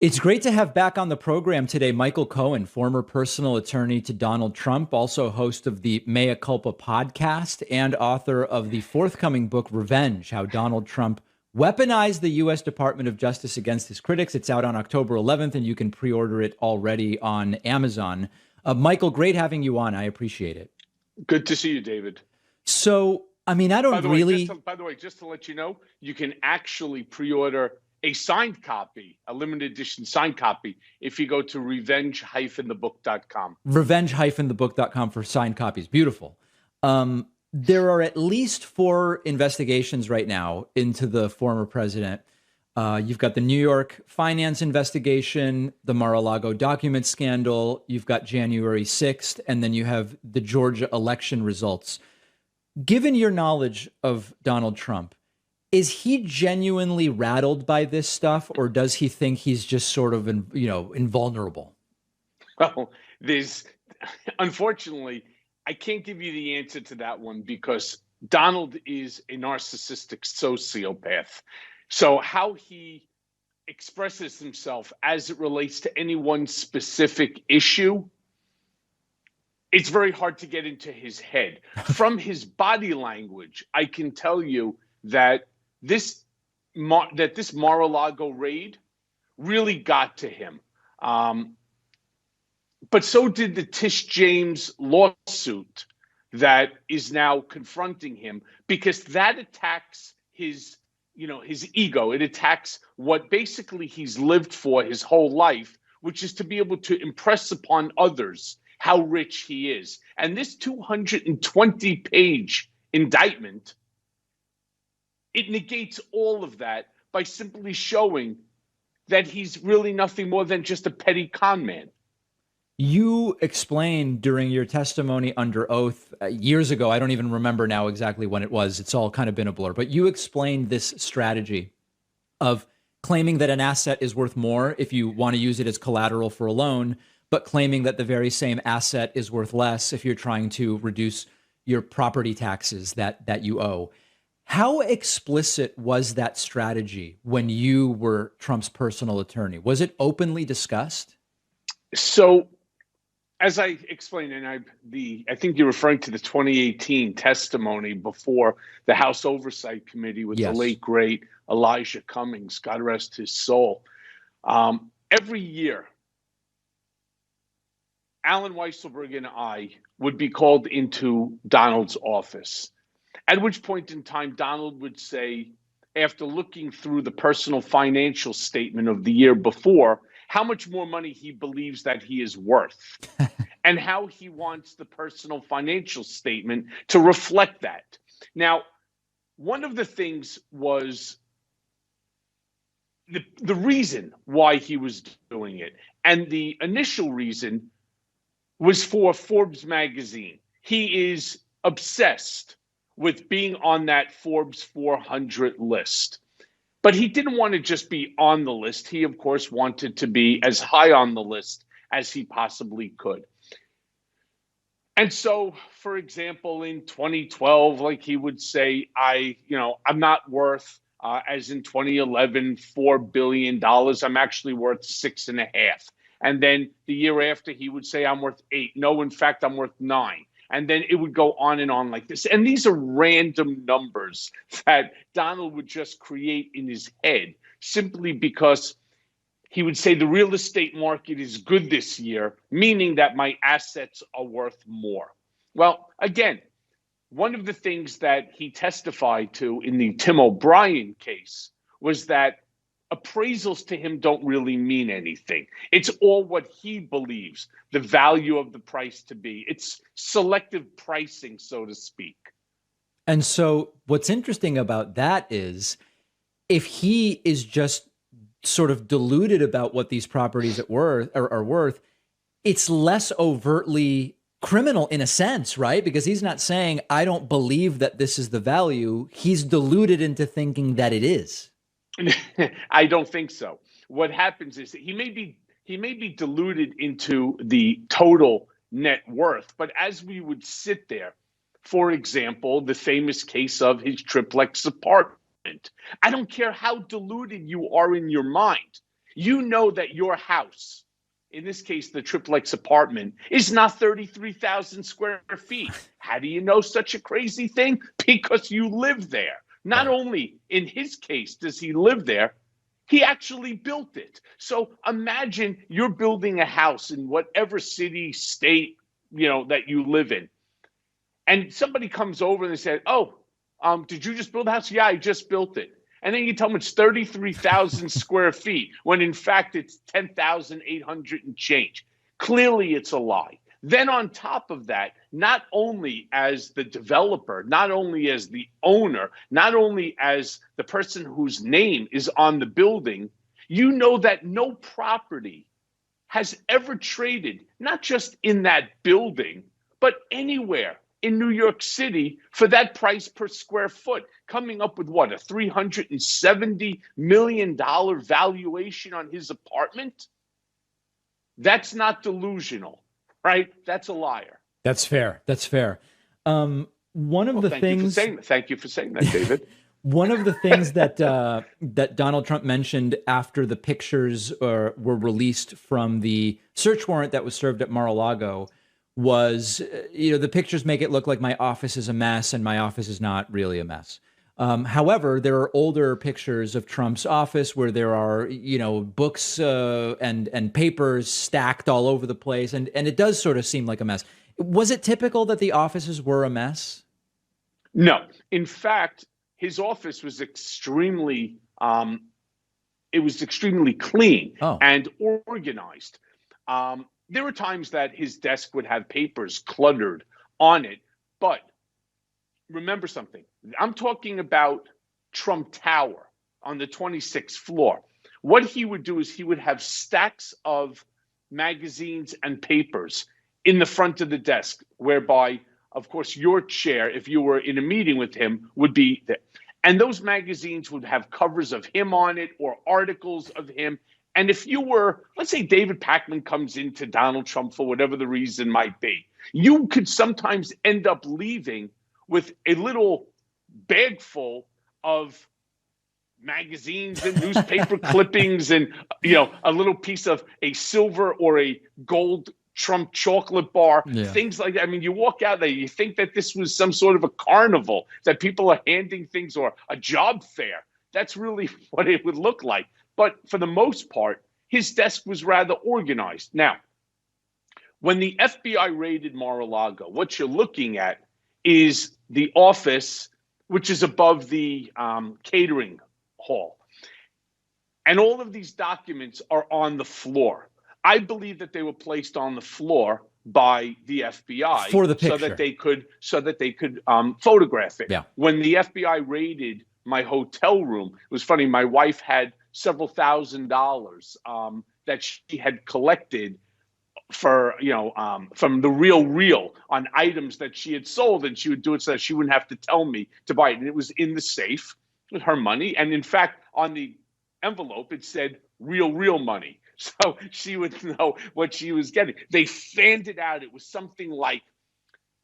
It's great to have back on the program today Michael Cohen, former personal attorney to Donald Trump, also host of the Mea Culpa podcast and author of the forthcoming book, Revenge: How Donald Trump Weaponized the U.S. Department of Justice Against His Critics. It's out on October 11th, and you can pre-order it already on Amazon. Michael, great having you on. I appreciate it. Good to see you, David. So, I mean, I don't really... By the way, just to let you know, you can actually pre-order a signed copy, a limited edition signed copy, if you go to revenge-thebook.com. Revenge-thebook.com for signed copies. Beautiful. There are at least 4 investigations right now into the former president. You've got the New York finance investigation, the Mar-a-Lago document scandal, you've got January 6th, and then you have the Georgia election results. Given your knowledge of Donald Trump, is he genuinely rattled by this stuff, or does he think he's just sort of, invulnerable? Well, unfortunately, I can't give you the answer to that one because Donald is a narcissistic sociopath. So how he expresses himself as it relates to any one specific issue, it's very hard to get into his head. From his body language, I can tell you that this Mar-a-Lago raid really got to him. But so did the Tish James lawsuit that is now confronting him, because that attacks his ego. It attacks what basically he's lived for his whole life, which is to be able to impress upon others how rich he is. And this 220-page indictment, it negates all of that by simply showing that he's really nothing more than just a petty con man. You explained during your testimony under oath years ago, I don't even remember now exactly when it was, it's all kind of been a blur, but you explained this strategy of claiming that an asset is worth more if you want to use it as collateral for a loan, but claiming that the very same asset is worth less if you're trying to reduce your property taxes that you owe. How explicit was that strategy when you were Trump's personal attorney? Was it openly discussed? So, as I explained, and I think you're referring to the 2018 testimony before the House Oversight Committee with the late, great Elijah Cummings, God rest his soul. Every year, Alan Weisselberg and I would be called into Donald's office, at which point in time Donald would say, after looking through the personal financial statement of the year before, how much more money he believes that he is worth and how he wants the personal financial statement to reflect that. Now, one of the things was the reason why he was doing it. And the initial reason was for Forbes magazine. He is obsessed with being on that Forbes 400 list. But he didn't want to just be on the list. He, of course, wanted to be as high on the list as he possibly could. And so, for example, in 2012, like he would say, I'm not worth, as in 2011, $4 billion. I'm actually worth 6.5. And then the year after, he would say, I'm worth 8. No, in fact, I'm worth 9. And then it would go on and on like this. And these are random numbers that Donald would just create in his head simply because he would say the real estate market is good this year, meaning that my assets are worth more. Well, again, one of the things that he testified to in the Tim O'Brien case was that appraisals to him don't really mean anything. It's all what he believes the value of the price to be. It's selective pricing, so to speak. And so what's interesting about that is if he is just sort of deluded about what these properties are worth, it's less overtly criminal in a sense, right? Because he's not saying, I don't believe that this is the value. He's deluded into thinking that it is. I don't think so. What happens is that he may be deluded into the total net worth, but as we would sit there, for example, the famous case of his triplex apartment, I don't care how deluded you are in your mind. You know that your house, in this case, the triplex apartment, is not 33,000 square feet. How do you know such a crazy thing? Because you live there. Not Right. only in his case does he live there, he actually built it. So imagine you're building a house in whatever city, state, that you live in. And somebody comes over and they say, "Oh, did you just build a house?" "Yeah, I just built it." And then you tell them it's 33,000 square feet when in fact it's 10,800 and change. Clearly, it's a lie. Then, on top of that, not only as the developer, not only as the owner, not only as the person whose name is on the building, you know that no property has ever traded, not just in that building, but anywhere in New York City for that price per square foot, coming up with what, a $370 million valuation on his apartment? That's not delusional, right? That's a liar. That's fair. That's fair. One of Well, the thank you for things, saying that. Thank you for saying that, David. one of the things that that Donald Trump mentioned after the pictures were released from the search warrant that was served at Mar-a-Lago was, the pictures make it look like my office is a mess, and my office is not really a mess. However, there are older pictures of Trump's office where there are, books and papers stacked all over the place, and it does sort of seem like a mess. Was it typical that the offices were a mess? No. In fact, his office was extremely clean Oh, and organized. There were times that his desk would have papers cluttered on it, but remember something. I'm talking about Trump Tower on the 26th floor. What he would do is he would have stacks of magazines and papers in the front of the desk, whereby, of course, your chair, if you were in a meeting with him, would be there. And those magazines would have covers of him on it or articles of him. And if you were, let's say David Pakman comes into Donald Trump for whatever the reason might be, you could sometimes end up leaving with a little bag full of magazines and newspaper clippings and, a little piece of a silver or a gold Trump chocolate bar, yeah. things like that. I mean, you walk out there, you think that this was some sort of a carnival, that people are handing things, or a job fair. That's really what it would look like. But for the most part, his desk was rather organized. Now, when the FBI raided Mar-a-Lago, what you're looking at is the office, which is above the catering hall. And all of these documents are on the floor. I believe that they were placed on the floor by the FBI For the picture. so that they could photograph it. Yeah. When the FBI raided my hotel room, it was funny. My wife had several $1,000s that she had collected for from the Real on items that she had sold, and she would do it so that she wouldn't have to tell me to buy it. And it was in the safe with her money, and in fact, on the envelope it said real money, so she would know what she was getting. They fanned it out. It was something like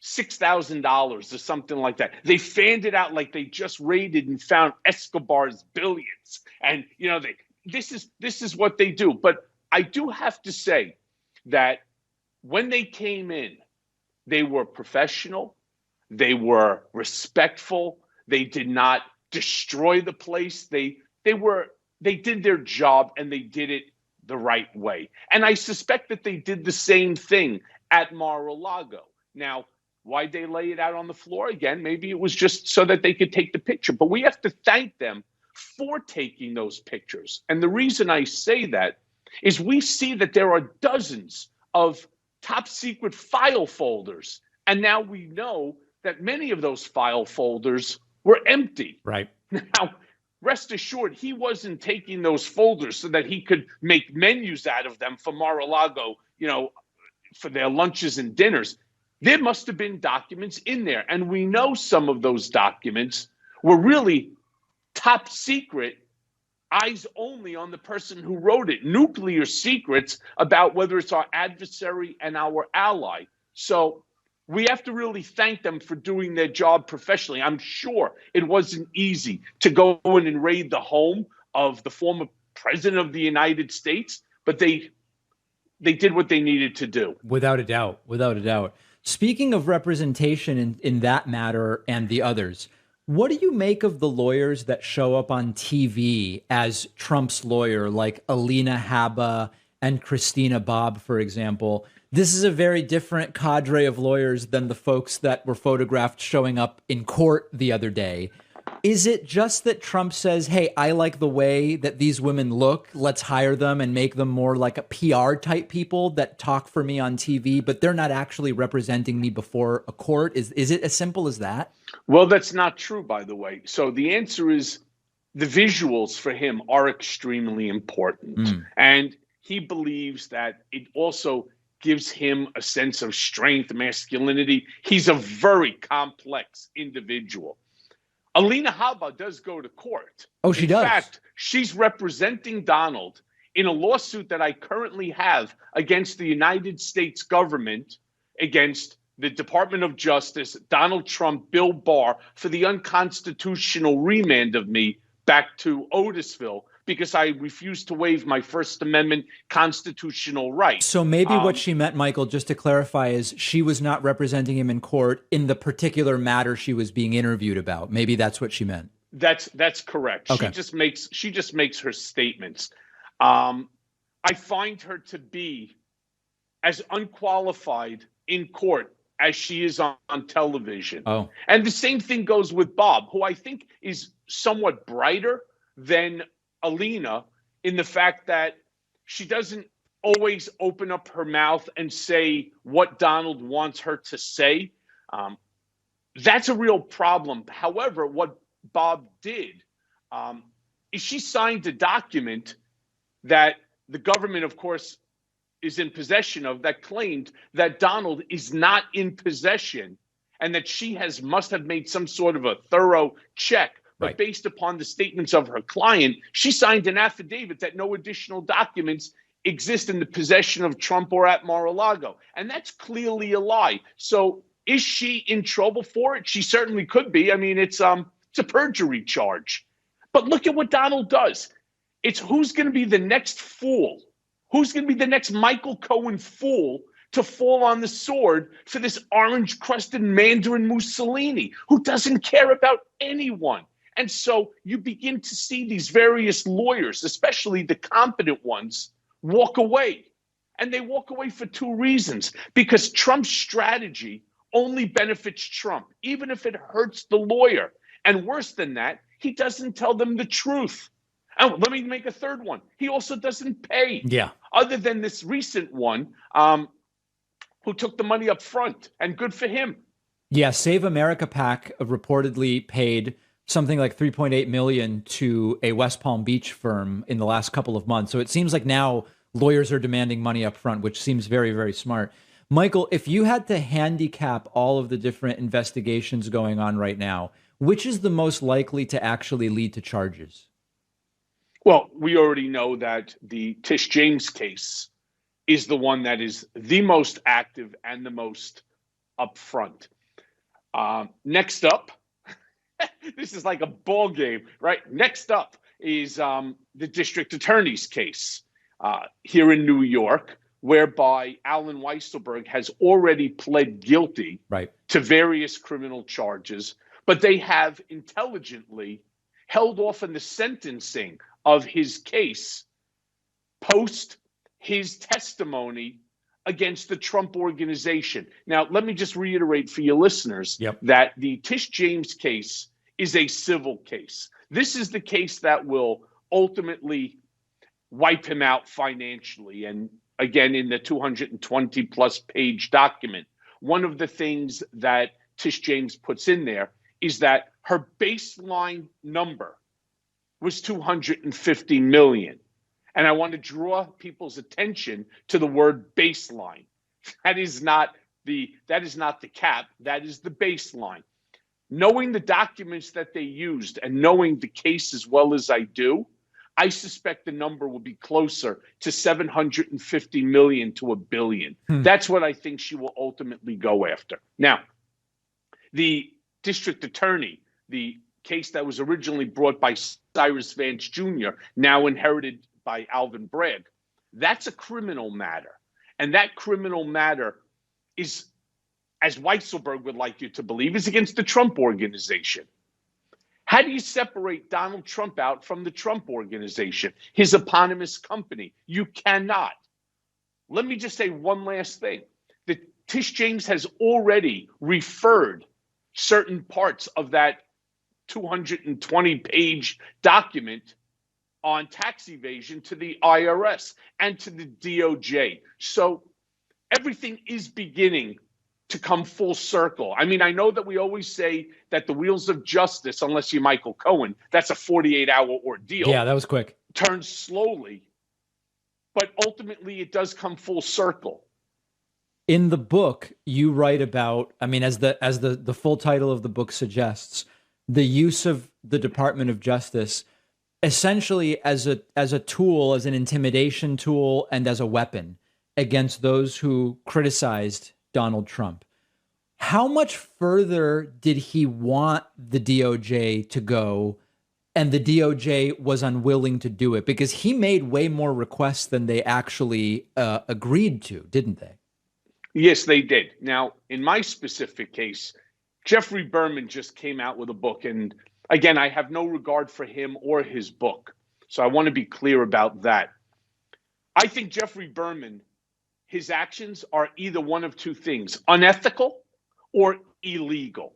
$6,000 or something like that. They fanned it out like they just raided and found Escobar's billions, and this is what they do. But I do have to say that when they came in, they were professional, they were respectful, they did not destroy the place. They did their job, and they did it the right way. And I suspect that they did the same thing at Mar-a-Lago. Now, why'd they lay it out on the floor again? Maybe it was just so that they could take the picture. But we have to thank them for taking those pictures. And the reason I say that is we see that there are dozens of top secret file folders. And now we know that many of those file folders were empty. Right. Now, rest assured, he wasn't taking those folders so that he could make menus out of them for Mar-a-Lago, for their lunches and dinners. There must have been documents in there. And we know some of those documents were really top secret, eyes only on the person who wrote it, nuclear secrets about whether it's our adversary and our ally. So we have to really thank them for doing their job professionally. I'm sure it wasn't easy to go in and raid the home of the former president of the United States, but they did what they needed to do. Without a doubt. Without a doubt. Speaking of representation in that matter and the others, what do you make of the lawyers that show up on TV as Trump's lawyer, like Alina Habba and Christina Bobb, for example? This is a very different cadre of lawyers than the folks that were photographed showing up in court the other day. Is it just that Trump says, hey, I like the way that these women look, let's hire them and make them more like a PR type people that talk for me on TV, but they're not actually representing me before a court? Is it as simple as that? Well, that's not true, by the way. So the answer is the visuals for him are extremely important. And he believes that it also gives him a sense of strength, masculinity. He's a very complex individual. Alina Habba does go to court. Oh, she does? In fact, she's representing Donald in a lawsuit that I currently have against the United States government, against the Department of Justice, Donald Trump, Bill Barr, for the unconstitutional remand of me back to Otisville because I refused to waive my First Amendment constitutional right. So maybe what she meant, Michael, just to clarify, is she was not representing him in court in the particular matter she was being interviewed about. Maybe that's what she meant. That's correct. Okay. She just makes her statements. I find her to be as unqualified in court as she is on television. Oh. And the same thing goes with Bob, who I think is somewhat brighter than Alina in the fact that she doesn't always open up her mouth and say what Donald wants her to say. That's a real problem. However, what Bob did is she signed a document that the government, of course, is in possession of, that claimed that Donald is not in possession and that she must have made some sort of a thorough check. But Right. based upon the statements of her client, she signed an affidavit that no additional documents exist in the possession of Trump or at Mar-a-Lago. And that's clearly a lie. So is she in trouble for it? She certainly could be. I mean, it's a perjury charge. But look at what Donald does. It's who's going to be the next fool? Who's going to be the next Michael Cohen fool to fall on the sword for this orange-crusted Mandarin Mussolini who doesn't care about anyone? And so you begin to see these various lawyers, especially the competent ones, walk away. And they walk away for two reasons. Because Trump's strategy only benefits Trump, even if it hurts the lawyer. And worse than that, he doesn't tell them the truth. And let me make a third one. He also doesn't pay. Yeah. Other than this recent one, who took the money up front. And good for him. Yeah, Save America PAC reportedly paid something like $3.8 million to a West Palm Beach firm in the last couple of months. So it seems like now lawyers are demanding money up front, which seems very, very smart. Michael, if you had to handicap all of the different investigations going on right now, which is the most likely to actually lead to charges? Well, we already know that the Tish James case is the one that is the most active and the most upfront. Next up, this is like a ball game, right? Next up is the district attorney's case here in New York, whereby Alan Weisselberg has already pled guilty to various criminal charges, but they have intelligently held off on the sentencing of his case post his testimony against the Trump organization. Now, let me just reiterate for your listeners that the Tish James case is a civil case. This is the case that will ultimately wipe him out financially. And again, in the 220 plus page document, one of the things that Tish James puts in there is that her baseline number was 250 million. And I want to draw people's attention to the word baseline. That is not the cap. That is the baseline. Knowing the documents that they used and knowing the case as well as I do, I suspect the number will be closer to 750 million to $1 billion. That's what I think she will ultimately go after. Now, the district attorney, the case that was originally brought by Cyrus Vance Jr., now inherited by Alvin Bragg. That's a criminal matter. And that criminal matter is, as Weisselberg would like you to believe, is against the Trump Organization. How do you separate Donald Trump out from the Trump Organization, his eponymous company? You cannot. Let me just say one last thing. The Tish James has already referred certain parts of that 220-page document on tax evasion to the IRS and to the DOJ. So everything is beginning to come full circle. I mean, I know that we always say that the wheels of justice, unless you're Michael Cohen, that's a 48-hour ordeal. Yeah, that was quick. Turns slowly, but ultimately it does come full circle. In the book, you write about, I mean, as the full title of the book suggests, the use of the Department of Justice essentially as a tool, as an intimidation tool, and as a weapon against those who criticized Donald Trump. How much further did he want the DOJ to go, and the DOJ was unwilling to do it? Because he made way more requests than they actually agreed to, didn't they? Yes, they did. Now, in my specific case, Jeffrey Berman just came out with a book. And again, I have no regard for him or his book. So I want to be clear about that. I think Jeffrey Berman, his actions are either one of two things: unethical or illegal.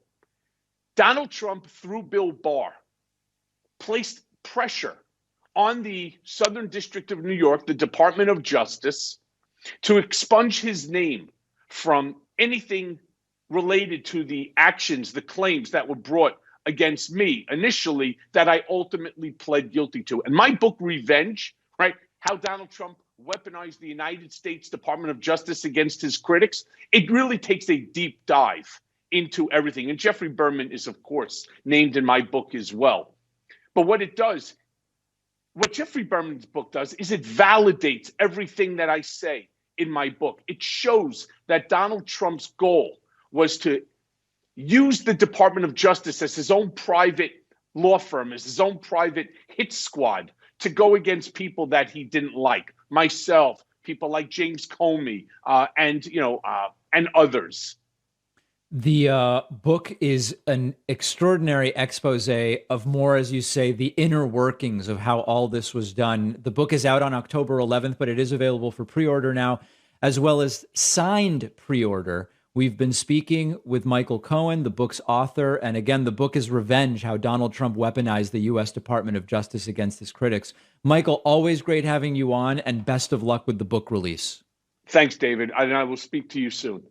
Donald Trump, through Bill Barr, placed pressure on the Southern District of New York, the Department of Justice, to expunge his name from anything related to the actions, the claims that were brought against me initially, that I ultimately pled guilty to. And my book, Revenge, right, how Donald Trump weaponized the United States Department of Justice against his critics, it really takes a deep dive into everything. And Jeffrey Berman is, of course, named in my book as well. But what it does, what Jeffrey Berman's book does, is it validates everything that I say in my book. It shows that Donald Trump's goal was to use the Department of Justice as his own private law firm, as his own private hit squad, to go against people that he didn't like, myself, people like James Comey, and others. The book is an extraordinary expose of more, as you say, the inner workings of how all this was done. The book is out on October 11th, but it is available for pre-order now, as well as signed pre-order. We've been speaking with Michael Cohen, the book's author. And again, the book is Revenge, How Donald Trump Weaponized the U.S. Department of Justice Against His Critics. Michael, always great having you on, and best of luck with the book release. Thanks, David. And I will speak to you soon.